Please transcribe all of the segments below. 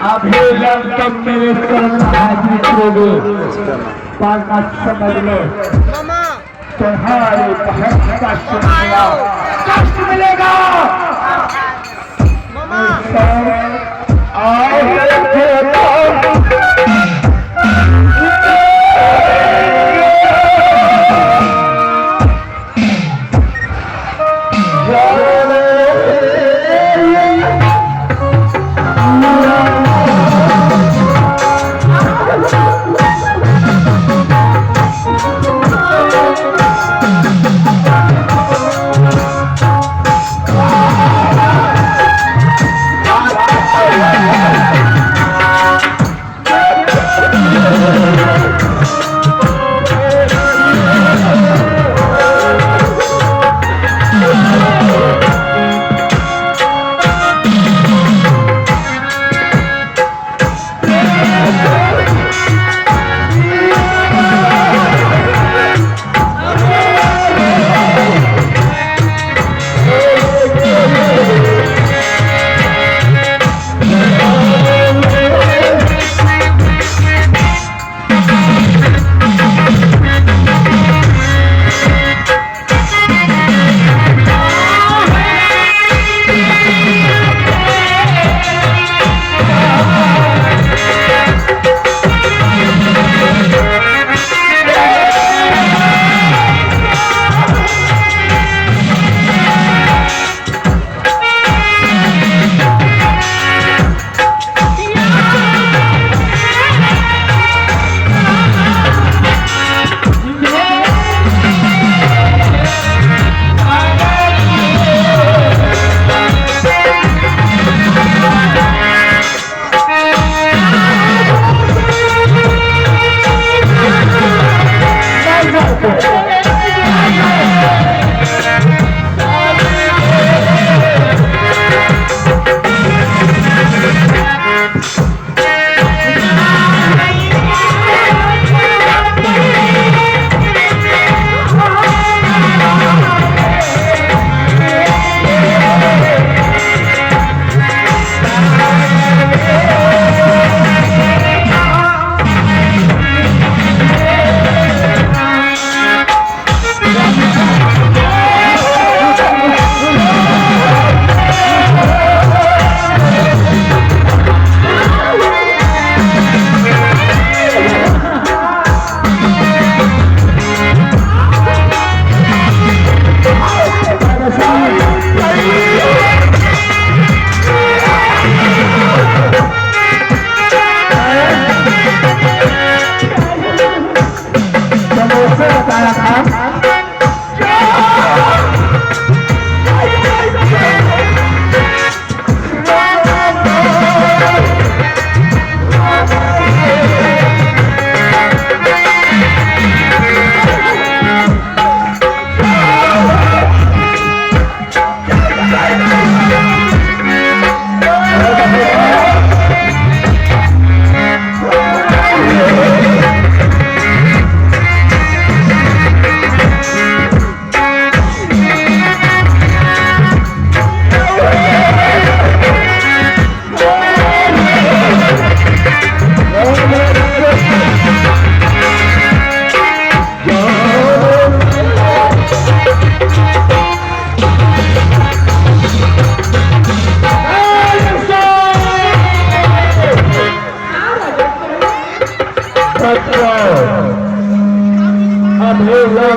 अभी लड़कन मेरे पालना समझ लो तुम्हारे कष्ट मिलेगा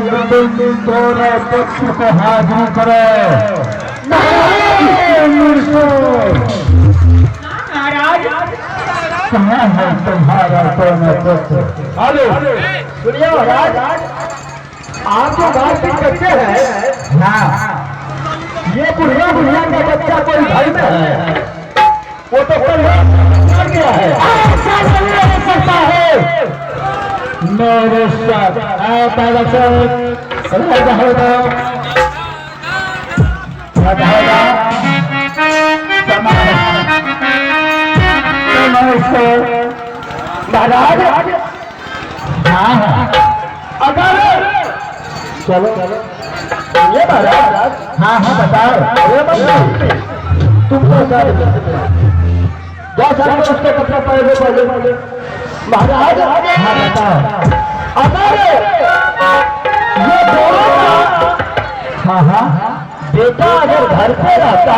दोनों पक्ष को हाजिर करो। कहाँ है तुम्हारा दोनों पक्ष? हेलो सुनिए महाराज, आप जो बात करते हैं हाँ, ये बुढ़िया बुढ़िया का बच्चा कोई घर में है, वो तो कर दिया है। ऐसा नहीं हो सकता है मेरे साथ। हाँ हाँ अगर चलो ये महाराज। हाँ हाँ बताओ। तुमको उसके कपड़े पहले पहले महाराज। हाँ बताओ अगर ये हाँ हाँ बेटा अगर घर पे रहता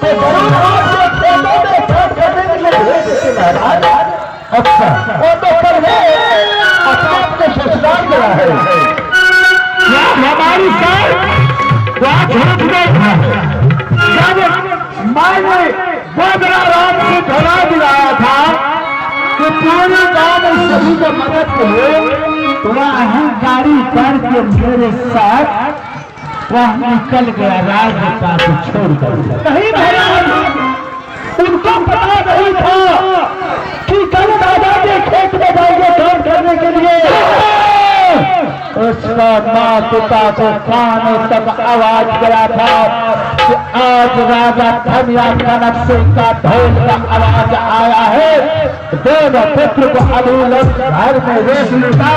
तो जरूर आपके खेतों में काम करने के लिए भेज देते महाराज। अच्छा वो तो पर है अपने ससुराल गया है। क्या हमारी साथ झूठ गई है? मैंने बड़ा रात से धरा दिलाया था कि पूरे गांव में सभी को मदद करे। थोड़ा अहंकारी करके मेरे साथ वह निकल गया राजनेता को छोड़कर। नहीं महाराज उनको पता नहीं था कि कल दादा के खेत में जाएंगे काम करने के लिए। उसका माँ पिता को कानों तक आवाज गया था कि आज राजा धनिया कनक सिंह का ढोल का आवाज आया है। दोनों पुत्र को अधूलक घर में रोक लेता।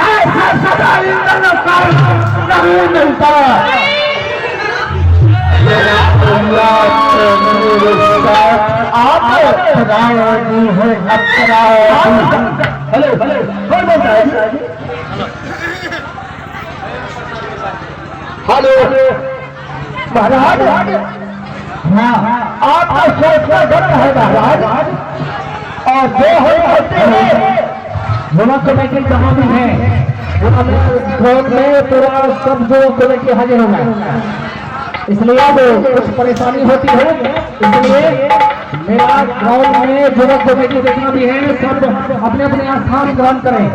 ऐसा सदा नहीं मिलता। आप रावणी है अप्सरा। हेलो हेलो कौन बोलता है? हेलो महाराज। हाँ आपका सोचना गलत है महाराज। और जो होते हैं दोनों कमेटी जहाँ भी है में पूरा सब जो कमेटी हाजिर होगा। इसलिए कुछ परेशानी होती है। इसलिए मेरा गांव में जो कमेटी जितना भी है सब अपने अपने स्थान ग्रहण करें।